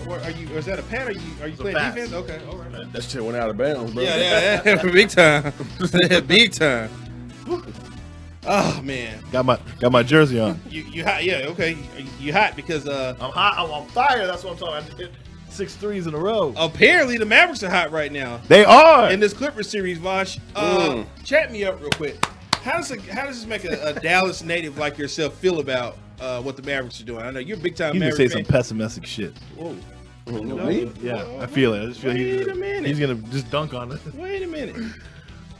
what are you? Is that a pat? Are you playing defense? Okay, all right. That shit went out of bounds, bro. Yeah, big time, big time. Oh man, got my jersey on. You hot? Yeah, okay. You hot because I'm hot. I'm on fire. That's what I'm talking about. I hit 6 threes in a row. Apparently, the Mavericks are hot right now. They are in this Clippers series. Vosh, chat me up real quick. How does this make a Dallas native like yourself feel about what the Mavericks are doing? I know you're a big time. He's Mavericks gonna say fan. some pessimistic shit. Whoa. Me? Yeah, I feel it. I just feel minute. he's gonna just dunk on it. Wait a minute.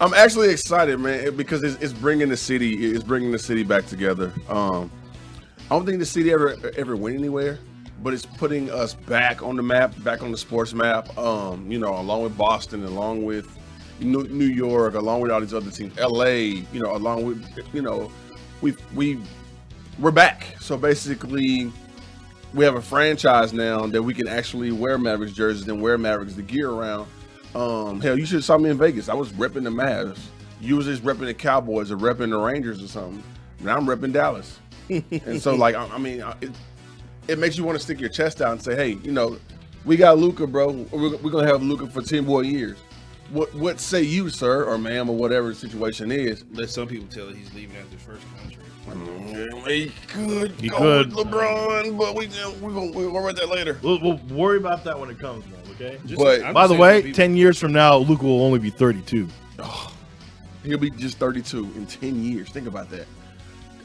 I'm actually excited, man, because it's bringing the city. It's bringing the city back together. I don't think the city ever went anywhere, but it's putting us back on the map, back on the sports map. You know, along with Boston, along with New York, along with all these other teams, LA. You know, along with we're back. So basically, we have a franchise now that we can actually wear Mavericks jerseys and wear Mavericks the gear around. Hell, you should have saw me in Vegas. I was repping the Mavs. You was just repping the Cowboys or repping the Rangers or something. Now I'm repping Dallas. And so, like, I mean, it makes you want to stick your chest out and say, hey, you know, we got Luka, bro. We're going to have Luka for 10 more years. What say you, sir, or ma'am, or whatever the situation is? Let some people tell that he's leaving after his first contract. He could He go could. with LeBron, but we'll worry about that later. We'll worry about that when it comes, man. Okay. But by the way, 10 years from now, Luka will only be 32. He'll be just 32 in 10 years. Think about that.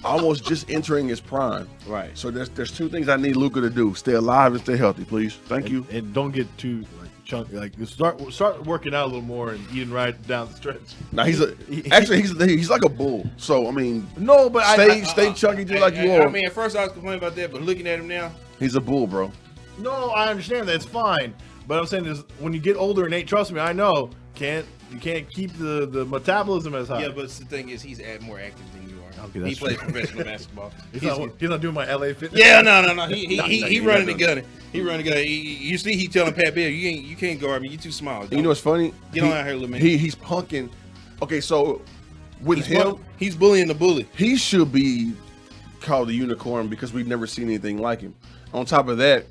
Almost just entering his prime. Right. So there's two things I need Luka to do: stay alive and stay healthy, please. Thank you. And don't get too chunky. Like start working out a little more and eating right down the stretch. Now he's like a bull. So I mean, no, but stay chunky just like you are. I mean, at first I was complaining about that, but looking at him now, he's a bull, bro. No, I understand that. It's fine. But I'm saying is when you get older, Nate, trust me, I know you can't keep the metabolism as high. Yeah, but the thing is, he's more active than you are. Okay, he plays professional basketball. He's not doing my LA Fitness. Yeah, no. He running the gun. He running the gun. You see, he telling Pat Beal, you can't guard me. You too small. You know what's funny? Get on out here, little man. He's punking. Okay, so with him, he's bullying the bully. He should be called a unicorn because we've never seen anything like him. On top of that,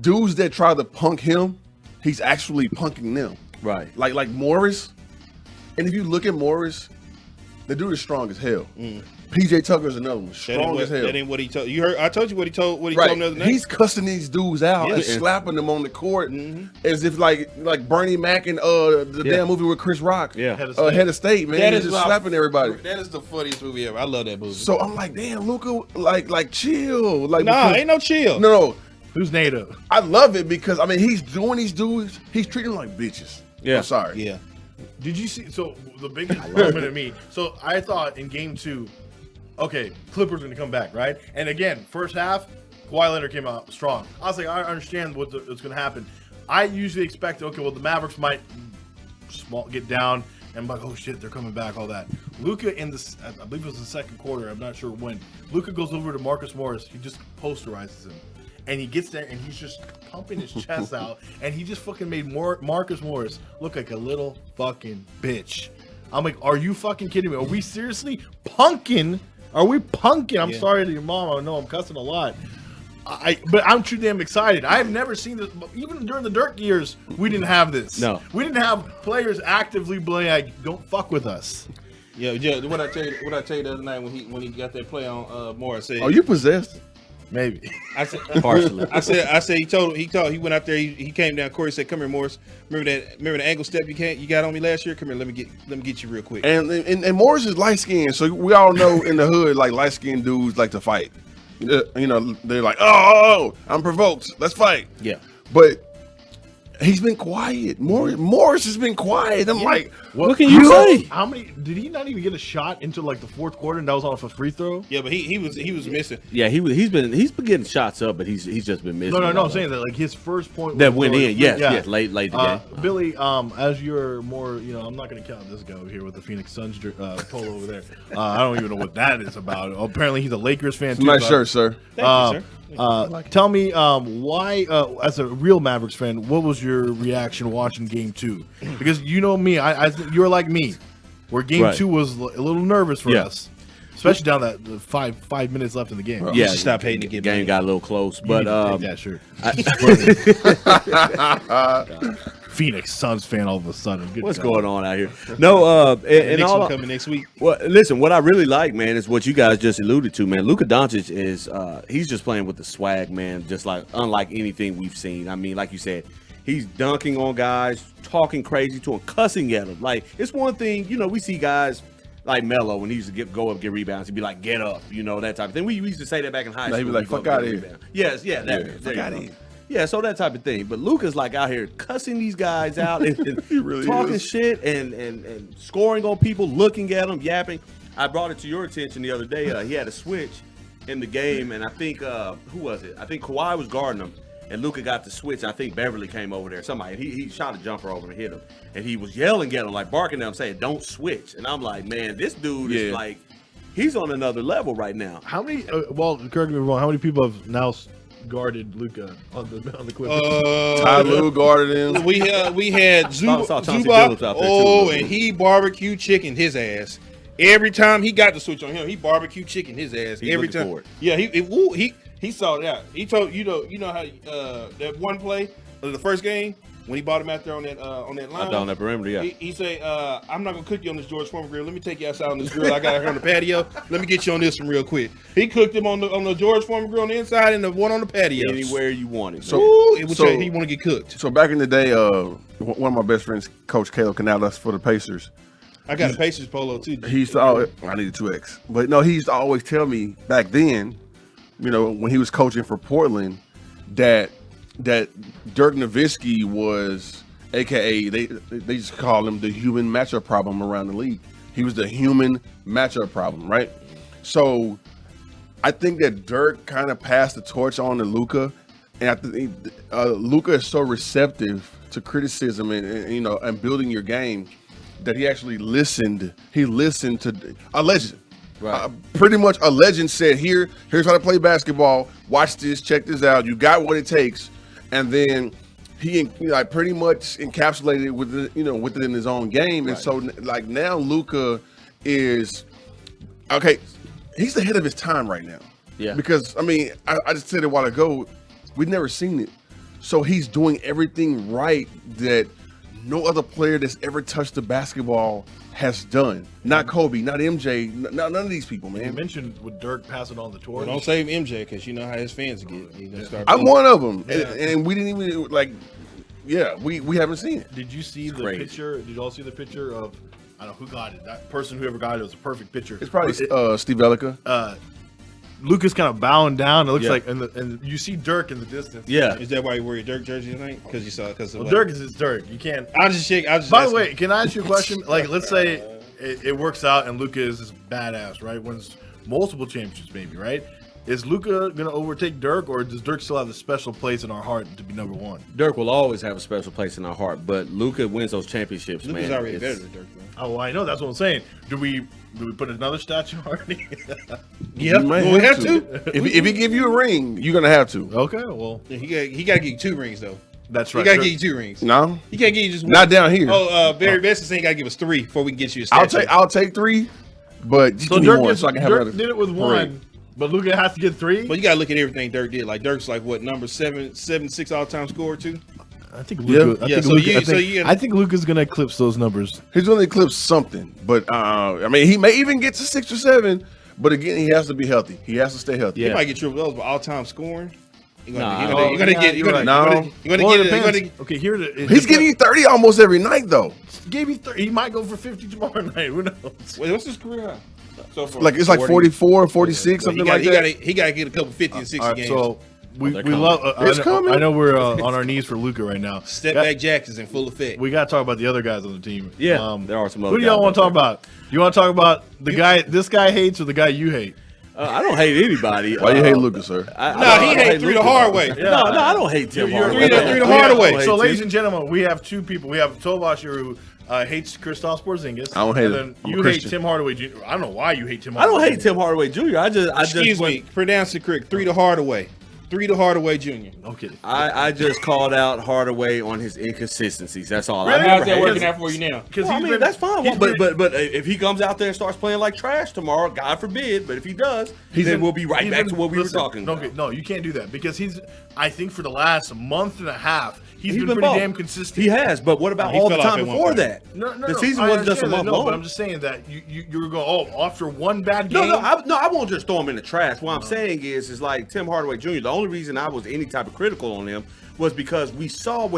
dudes that try to punk him, he's actually punking them. Right. Like Morris. And if you look at Morris, the dude is strong as hell. PJ Tucker's another one, strong as hell. That ain't what he told you. Heard? I told you what he told him the other night. He's cussing these dudes out and slapping them on the court as if like Bernie Mac in the damn movie with Chris Rock. Yeah, Head of State, man. He's just slapping everybody. That is the funniest movie ever. I love that movie. So I'm like, damn, Luka, like chill. Like, nah, ain't no chill. No. Who's NATO? I love it because I mean he's doing these dudes. He's treating them like bitches. Yeah, I'm sorry. Yeah. Did you see? So the biggest moment of me. So I thought in game 2, okay, Clippers going to come back, right? And again, first half, Kawhi Leonard came out strong. I was like, I understand what's going to happen. I usually expect, okay, well the Mavericks might get down and I'm like, oh shit, they're coming back, all that. Luka in this, I believe it was the second quarter. I'm not sure when. Luka goes over to Marcus Morris. He just posterizes him. And he gets there and he's just pumping his chest out. And he just fucking made Marcus Morris look like a little fucking bitch. I'm like, are you fucking kidding me? Are we seriously punking? Are we punking? I'm sorry to your mom. I know I'm cussing a lot. But I'm too damn excited. I've never seen this. Even during the Dirk years, we didn't have this. No. We didn't have players actively playing like, don't fuck with us. Yeah. What I tell you the other night when he got that play on Morris. Said, are you possessed? Maybe. I said partially. I said he went out there. He came down court. He said, "Come here, Morris. Remember the angle step you got on me last year? Come here. Let me get you real quick." And Morris is light skinned, so we all know in the hood like light skinned dudes like to fight. You know, they're like, oh, I'm provoked. Let's fight. Yeah. But he's been quiet. Morris has been quiet. I'm like, what can you say? How many did he not even get a shot into like the fourth quarter and that was off a free throw? Yeah, but he was missing. Yeah, he's been getting shots up, but he's just been missing. No. I'm saying that like his first point that went in. Yes, late the game. Billy, as you're more, I'm not going to count this guy over here with the Phoenix Suns polo over there. I don't even know what that is about. Apparently, he's a Lakers fan too. Nice shirt, sir. Thank you, sir. Tell me why, as a real Mavericks fan, what was your reaction watching Game 2? Because you know me, you're like me, where Game 2 was a little nervous for us. especially down that the 5 minutes left in the game. You should stop hating to get game money. got a little close, but Yeah, sure. Phoenix Suns fan all of a sudden. Good what's God. going on out here? No, and Next all one coming next week. well, listen, what I really like, man, is what you guys just alluded to, man. Luka Doncic is he's just playing with the swag, man, just like unlike anything we've seen. I mean, like you said, he's dunking on guys, talking crazy to him, cussing at them. Like, it's one thing, we see guys like Melo when he used to go up, get rebounds, he'd be like, get up, that type of thing. We used to say that back in high school. He'd be like, Go up, fuck get out a of here. rebound. Yes, yeah, that. Fuck out of here. Yeah, so that type of thing. But Luka's like out here cussing these guys out and really talking is. shit and scoring on people, looking at them, yapping. I brought it to your attention the other day. He had a switch in the game, and I think who was it? I think Kawhi was guarding him, and Luka got the switch. I think Beverly came over there. Somebody he shot a jumper over and hit him, and he was yelling at him, like barking at him, saying, "Don't switch." And I'm like, man, this dude is like, he's on another level right now. How many? Well, correct me if I'm wrong. How many people have now guarded Luka on the Clippers? Ty Lue guarded him. We had Saw Chauncey Billups Zubac. out there, too, a Oh, little and bit. he barbecue chicken his ass. Every time he got the switch on him, he barbecue chicken his ass. He's every looking time. for it. Yeah, he saw it out. He told you know how that one play of the first game when he bought him out there on that line. Down that perimeter, yeah. He say, I'm not gonna cook you on this George Foreman grill. Let me take you outside on this grill I got here on the patio. Let me get you on this one real quick. He cooked him on the George Foreman grill on the inside and the one on the patio. Anywhere you want it. So- Ooh, it would So- say he want to get cooked. So back in the day, one of my best friends, Coach Caleb Canales for the Pacers. I got a Pacers polo too. He used to always, I needed 2X. But no, he used to always tell me back then, when he was coaching for Portland, that Dirk Nowitzki was, AKA, they just call him the human matchup problem around the league. He was the human matchup problem, right? So I think that Dirk kind of passed the torch on to Luka, and I think Luka is so receptive to criticism and building your game that he actually listened. He listened to a legend. Right. Pretty much a legend said, here's how to play basketball. Watch this, check this out. You got what it takes. And then he pretty much encapsulated it within his own game. And so like now Luka is okay. He's ahead of his time right now. Yeah. Because I just said it a while ago, we've never seen it. So he's doing everything right that no other player that's ever touched the basketball has done. Not Kobe, not MJ, none of these people, You man. mentioned with Dirk passing on the torch. Well, don't save MJ because you know how his fans get. I'm one of them, Yeah. and we didn't even we haven't seen it. Did you see the crazy. picture? Did you all see the picture of? I don't know who got it. That person, whoever got it, was a perfect picture. It's probably Steve Elica. Lucas kind of bowing down. It looks Yeah. like, and you see Dirk in the distance. Yeah. Is that why you wear your Dirk jersey tonight? Because you saw because Well, Dirk is his Dirk. You can't. I just check. I just. By the asking. way, can I ask you a question? Like, let's say it works out and Luka is this badass, right? Wins multiple championships, maybe, right? Is Luka gonna overtake Dirk, or does Dirk still have a special place in our heart to be number one? Dirk will always have a special place in our heart, but Luka wins those championships, Luka's man. already It's- better than Dirk, though. Oh, I know. That's what I'm saying. Do we put another statue already? Yeah, You may well, we have to. If he give you a ring, you're gonna have to. Okay, well, Yeah, he got to give you 2 rings though. that's He right. got to Dirk- give you 2 rings. No, He can't give you just one. not down here. Oh, Barry Besson saying got to give us 3 before we can get you a statue. I'll take 3, but just So give me Dirk, one so I can have Dirk another did it with parade. one, but Luka has to get 3. But you got to look at everything Dirk did. Like Dirk's like what number 776 all-time scorer too. I think Yeah. Luka. Yeah, so I think Luka's gonna eclipse those numbers. He's going to eclipse something, but he may even get to 6 or 7. But again, he has to be healthy. He has to stay healthy. He Yeah. might get triple doubles, but all-time scoring. You're Nah. gonna get. You're gonna No. get. Well, it You're depends. gonna. Okay, here He's giving you 30 almost every night, though. gave you 30. He might go for 50 tomorrow night. Who knows? Wait, what's his career high? So far, Like it's like 44, 46, Well, something like that. He got to get a couple 50 and 60 All right, games. so we they're love. It's coming. I know we're on our knees for Luka right now. Step back Jacks is in full effect. We got to talk about the other guys on the team. Yeah, there are some other Who do y'all guys want to out talk about? Do you want to talk about the guy this guy hates or the guy you hate? I don't hate anybody. Why you hate Lucas, sir? No, he hate 3 the hard way. No, I don't hate Tim You're- Hardaway. three the hard way. So, ladies and gentlemen, we have 2 people. We have Tobash here who hates Kristaps Porzingis. I don't hate and him. then I'm a you hate Christian. Tim Hardaway Jr. I don't know why you hate Tim I Hardaway. don't hate Tim Hardaway Jr. I just Excuse me, pronounce it correct. 3 the hard way. 3 to Hardaway Jr. Okay. I just called out Hardaway on his inconsistencies. That's all. Really? How's that working out for you now? Because Well, I mean, that's fine. But if he comes out there and starts playing like trash tomorrow, God forbid. But if he does, then we'll be right back to what we were talking about. Okay, no, you can't do that because I think for the last month and a half, he's been pretty balling. damn consistent. He has, but what about He all the fell off time at one before point. that? No, the season I wasn't just a understand that, month no, long. but I'm just saying that you were going, after one bad game. No, I won't just throw him in the trash. What I'm saying is like Tim Hardaway Jr. The only reason I was any type of critical on him was because we saw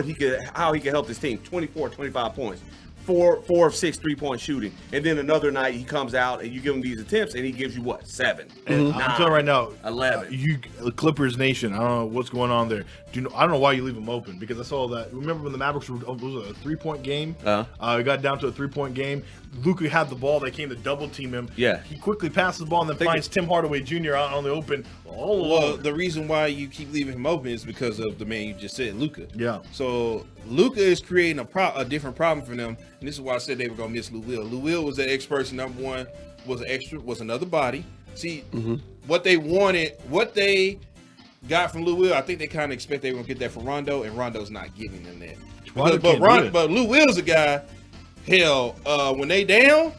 how he could help this team. 24, 25 points. 4 of 6 3-point shooting, and then another night he comes out and you give him these attempts and he gives you what 7. And I'm telling you right now, 11. You Clippers Nation. I don't know what's going on there. I don't know why you leave them open because I saw that. Remember when the Mavericks was a 3-point game? It got down to a 3-point game. Luka had the ball. They came to double team him. Yeah. He quickly passes the ball and then finds Tim Hardaway Jr. out on the open. Well, the reason why you keep leaving him open is because of the man you just said, Luka. Yeah. So Luka is creating a different problem for them, and this is why I said they were gonna miss Lou Will. Lou Will was that X person number one, was another body. See, what they wanted, what they got from Lou Will, I think they kind of expect they were gonna get that from Rondo, and Rondo's not giving them that. But Lou Will's a guy. Hell, when they down,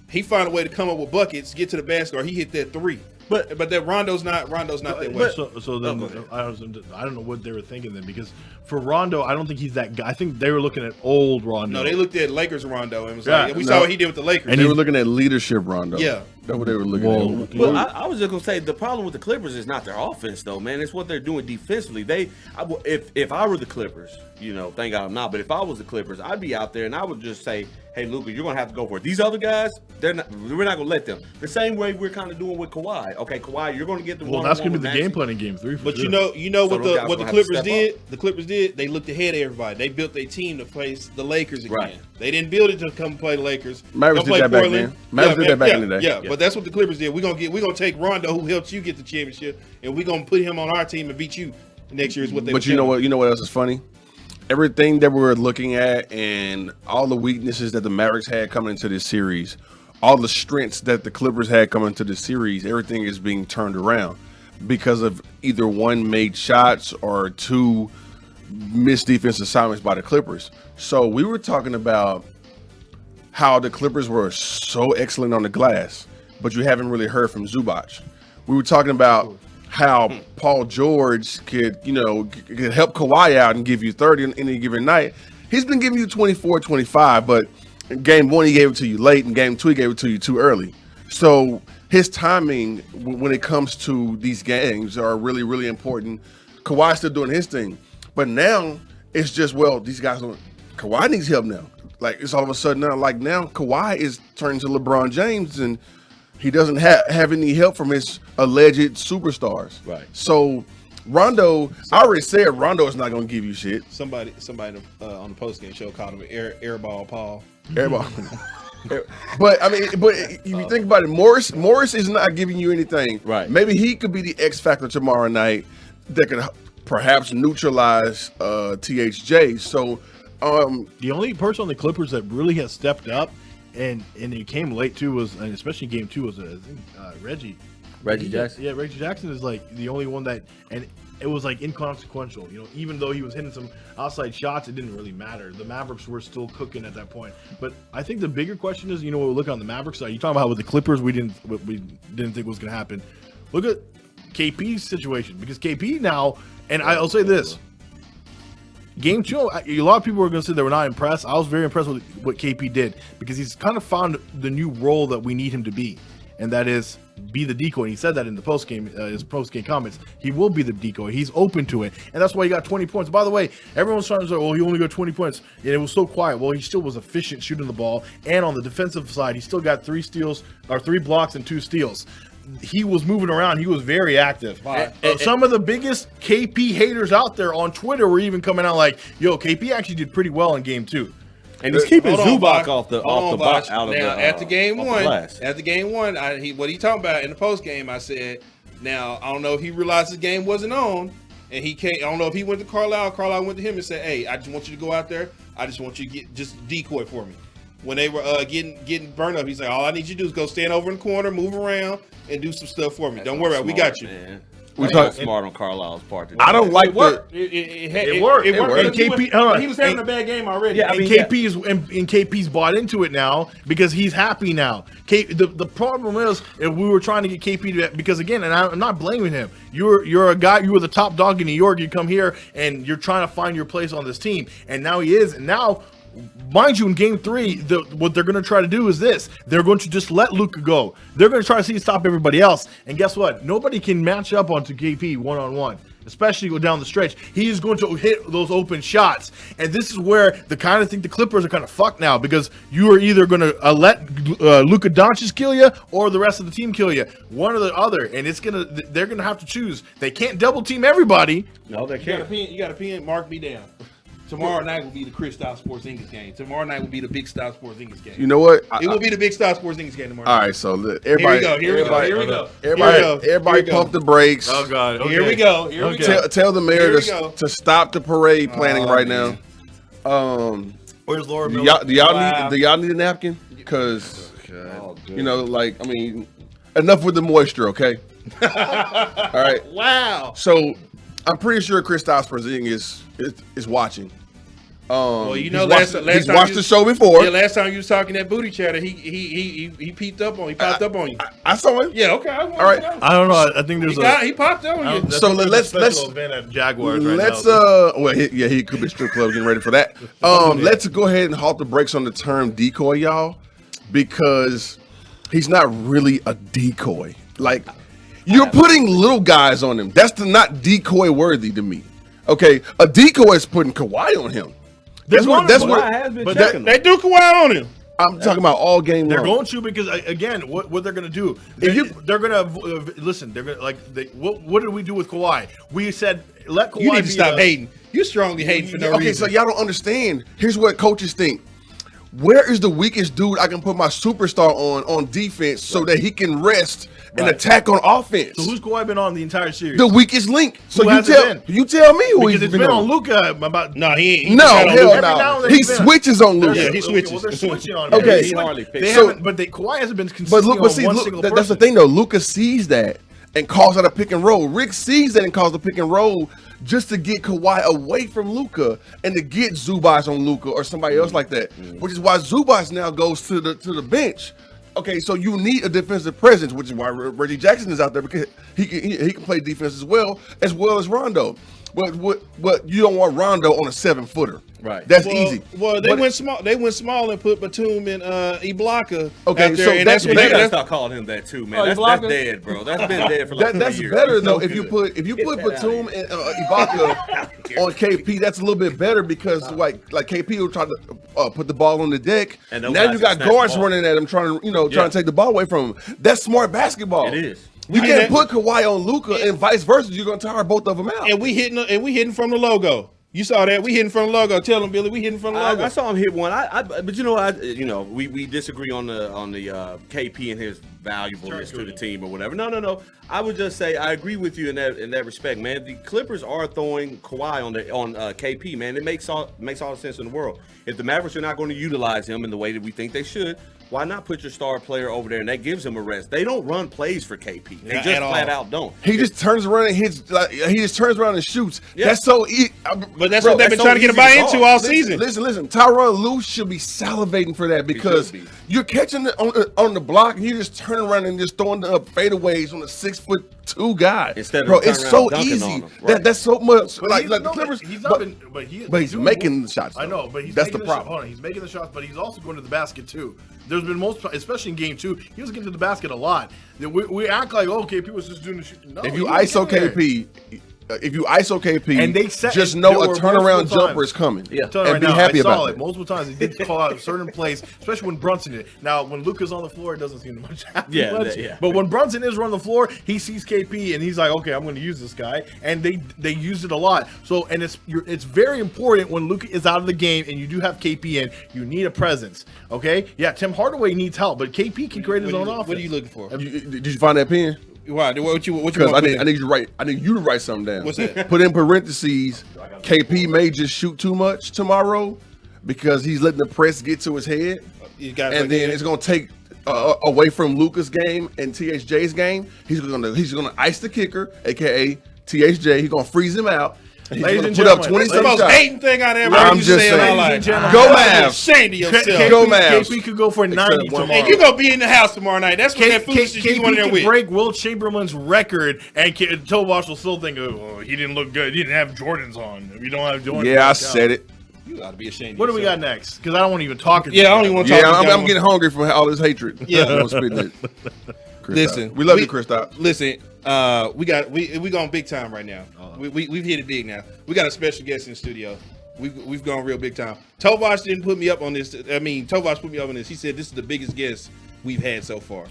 he find a way to come up with buckets, get to the basket, or he hit that 3. But that Rondo's not that way. So then I don't know what they were thinking then because for Rondo, I don't think he's that guy. I think they were looking at old Rondo. No, they looked at Lakers Rondo and was Yeah, like, we saw what he did with the Lakers. And they were looking at leadership Rondo. Yeah. That's what they were looking at. Well, I was just gonna say the problem with the Clippers is not their offense, though, man. It's what they're doing defensively. If I were the Clippers, thank God I'm not. But if I was the Clippers, I'd be out there and I would just say, "Hey, Luka, you're gonna have to go for it." These other guys, we're not gonna let them. The same way we're kind of doing with Kawhi. Okay, Kawhi, you're gonna get the Well, that's gonna be the game plan in Game 3. But sure. you know So what those guys the gonna have to Clippers step did? The Clippers did. They looked ahead of everybody. They built their team to face the Lakers again. Right. They didn't build it to come play the Lakers. Mavericks Come did play that back Portland. then. Mavericks did that back in the day. Yeah, but that's what the Clippers did. We're gonna take Rondo, who helped you get the championship, and we're gonna put him on our team and beat you next year. Is what they. But you know what else is funny? Everything that we're looking at and all the weaknesses that the Mavericks had coming into this series, all the strengths that the Clippers had coming into this series, everything is being turned around because of either one made shots or 2 missed defense assignments by the Clippers. So we were talking about how the Clippers were so excellent on the glass, but you haven't really heard from Zubac. We were talking about how Paul George could help Kawhi out and give you 30 in any given night. He's been giving you 24, 25, but in game 1 he gave it to you late, in game 2 he gave it to you too early. So his timing when it comes to these games are really, really important. Kawhi's still doing his thing, but now it's just, these guys don't. Kawhi needs help now. Like, it's all of a sudden now, now Kawhi is turning to LeBron James and he doesn't have any help from his alleged superstars. Right. So Rondo, I already said Rondo is not going to give you shit. Somebody on the postgame show called him Airball Paul. Airball. But I mean, if you think about it, Morris is not giving you anything. Right. Maybe he could be the X factor tomorrow night that could perhaps neutralize THJ. So the only person on the Clippers that really has stepped up and he came late too was, and especially Game 2 was I think Reggie Jackson. Yeah, Reggie Jackson is like the only one that, and it was like inconsequential. Even though he was hitting some outside shots, it didn't really matter. The Mavericks were still cooking at that point. But I think the bigger question is, when we look on the Mavericks side, you talking about how with the Clippers we didn't think was going to happen. Look at KP's situation, because KP now, and I'll say this. Game 2, a lot of people were going to say they were not impressed. I was very impressed with what KP did because he's kind of found the new role that we need him to be, and that is be the decoy. And he said that in the his post-game comments. He will be the decoy. He's open to it, and that's why he got 20 points. By the way, everyone's trying to say, he only got 20 points, and it was so quiet. Well, he still was efficient shooting the ball, and on the defensive side, he still got 3 blocks and 2 steals. He was moving around. He was very active. Some of the biggest KP haters out there on Twitter were even coming out like, KP actually did pretty well in Game 2. And he's keeping Zubac off the box out of now, the after game one. Glass. After game 1, what he talking about in the post game? I said, now I don't know if he realized his game wasn't on, and he can't. I don't know if he went to Carlisle. Carlisle went to him and said, "Hey, I just want you to go out there. I just want you to just decoy for me." When they were getting burned up, he's like, "All I need you to do is go stand over in the corner, move around, and do some stuff for me. Don't worry about it. We got you." Man. That's smart on Carlisle's part. I don't like It worked. It worked. It worked. And KP, hold on. He was having a bad game already. Yeah, KP's bought into it now because he's happy now. The problem is if we were trying to get KP to, because again, and I'm not blaming him. You're a guy. You were the top dog in New York. You come here and you're trying to find your place on this team, and now he is. And now, mind you, in Game 3, what they're going to try to do is this: they're going to just let Luka go. They're going to try to see stop everybody else. And guess what? Nobody can match up onto KP one-on-one. Especially go down the stretch. He is going to hit those open shots. And this is where the kind of thing the Clippers are kind of fucked now, because you are either going to let Luka Doncic kill you or the rest of the team kill you. One or the other. And they're going to have to choose. They can't double team everybody. No, they can't. You got to pin, mark me down. Tomorrow night will be the Chris Style Sports English game. Tomorrow night will be the Big Style Sports English game. You know what? It will be the Big Style Sports English game tomorrow All night. right, so look, everybody, Here we go. everybody pump the brakes. Oh, God. Okay. Here we go. Tell the mayor Here we go. to stop the parade planning right man. now. Where's Laura Do Miller? y'all need a napkin? Because you know, like, I mean, enough with the moisture, okay? All right. Wow. So I'm pretty sure Chris Porzingis is watching. Well, you know, he's last time watched the show before. Yeah, last time you was talking that booty chatter, he popped up on you. I saw him. Yeah, okay. All right. I don't know. I think there's He popped up on you. So let's event at Jaguars right let's now. well he could be strip club getting ready for that. Let's go ahead and halt the brakes on the term decoy, y'all, because he's not really a decoy. Like, you're putting little guys on him. That's not decoy worthy to me. Okay, a decoy is putting Kawhi on him. That's what they do Kawhi on him. I'm talking about all game They're long. going to, because again, what they're going to do? They're going to listen. They're going to what did we do with Kawhi? We said let Kawhi. You need to stop hating. You strongly hating for no reason. Okay, so y'all don't understand. Here's what coaches think. Where is the weakest dude I can put my superstar on defense so that he can rest and attack on offense? So who's Kawhi been on the entire series? The weakest link. So Who you tell me who because he's it's been on Luka. About No, he No, hell now no. and then He switches on Luka. Yeah, he switches. Well, they're switching on him. Okay. Kawhi hasn't been consistent But see, on one single that's the person. thing though. Luka sees that and calls out a pick and roll. Rick sees that and calls the pick and roll just to get Kawhi away from Luka and to get Zubac on Luka or somebody else like that. Which is why Zubac now goes to the bench. Okay, so you need a defensive presence, which is why Reggie Jackson is out there, because he can play defense as well as Rondo. But you don't want Rondo on a 7-footer. Right. That's easy. Well, they went small. They went small and put Batum and Ibaka. Okay, out there, so and that's what They they. gotta That's, stop calling him that too, man. Oh, That's Ibaka? dead, bro. That's been dead for like 3 That's years. better though. No If you good. put Batum and Ibaka on KP, that's a little bit better because like KP will try to put the ball on the deck. And now you got guards running at him, trying to take the ball away from him. That's smart basketball. It is. You can't put Kawhi on Luka and vice versa. You're gonna tire both of them out. and we hitting from the logo. You saw that? We hitting from the logo. Tell them, Billy, we hitting from the logo. I saw him hit one. But we disagree on the KP and his valuableness to the team or whatever. No. I would just say I agree with you in that respect, man. The Clippers are throwing Kawhi on KP, man. It makes all the sense in the world. If the Mavericks are not going to utilize him in the way that we think they should, why not put your star player over there and that gives him a rest? They don't run plays for KP. They Not just at flat all. out don't. He just turns around and hits. He just turns around and shoots. Yeah. That's so easy. But that's what they've been so trying to get him easy buy to into call. all season. Listen. Tyronn Lue should be salivating for that because should be. you're catching it on the block and you just turn around and just throwing the fadeaways on a 6'2" guy. Instead of bro, turning it's around so dunking easy. on him. Right. That's so much. But Like he's- the no, Clippers. He's not been, but he's he's making the shots. I though. know, but that's making the shot- problem. hold on, he's making the shots, but he's also going to the basket too. There's been especially in game 2, he was getting to the basket a lot. We act like, oh, KP was just doing the shit. No, If he you was ISO getting there. KP, And they set- just there know were a turnaround multiple jumper times. is coming. Yeah. I'm telling you and be right now, happy I saw about it it. multiple times. He did call out certain plays, especially when Brunson did. Now, when Luka's on the floor, it doesn't seem to much happen. Yeah, much. yeah. But when Brunson is on the floor, he sees KP and he's like, okay, I'm going to use this guy, and they use it a lot. So, and it's very important when Luka is out of the game and you do have KP in, you need a presence. Okay, yeah, Tim Hardaway needs help, but KP can create his own offense. What are you looking for? Did you find that pen? Why? What you Because want? I need you to write something down. What's that? Put in parentheses. KP may just shoot too much tomorrow because he's letting the press get to his head, You got and then it's gonna take away from Luka's game and THJ's game. He's gonna ice the kicker, aka THJ. He's gonna freeze him out. And he's Ladies gonna and put up gentlemen, 20 That's the most shots. hating thing I've ever I'm heard you just say in my saying. life. Ladies and gentlemen, Go You're Mavs. ashamed of yourself. Go Mavs. KP could go for 90 tomorrow. tomorrow. And you gonna be in the house tomorrow night. That's what that foolishness you going in there could with. break Will Chamberlain's record, and Toe Wash will still think, oh, he didn't look good. He didn't have Jordans on. If you don't have Jordans, Yeah, I said it. You gotta be ashamed. What do we got next? Because I don't want to even talk. Yeah, I don't even want to talk. Yeah, about that I'm one. getting hungry from all this hatred. Yeah. I'm spitting it. Listen, we love you, Kristaps. Listen, we going big time right now. We've hit it big now. We got a special guest in the studio. We've gone real big time. Tovash didn't put me up on this. I mean, Tovash put me up on this. He said this is the biggest guest we've had so far.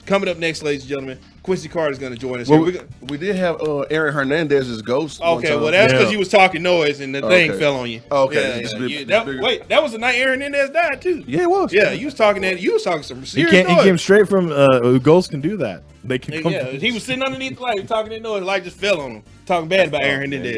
Coming up next, ladies and gentlemen, Quincy Carter is going to join us. Well, here. we did have Aaron Hernandez's ghost. one Okay, time. well that's because Yeah. you was talking noise and the thing Okay. fell on you. Okay, Yeah, it's yeah, big- yeah. it's That- bigger. wait, that was the night Aaron Hernandez died too. Yeah, it was. Yeah, you was talking some He serious noise. came straight from ghosts can do that. They can come. Yeah, he was sitting underneath the light talking that noise, the light just fell on him. Talking bad about Aaron Hernandez.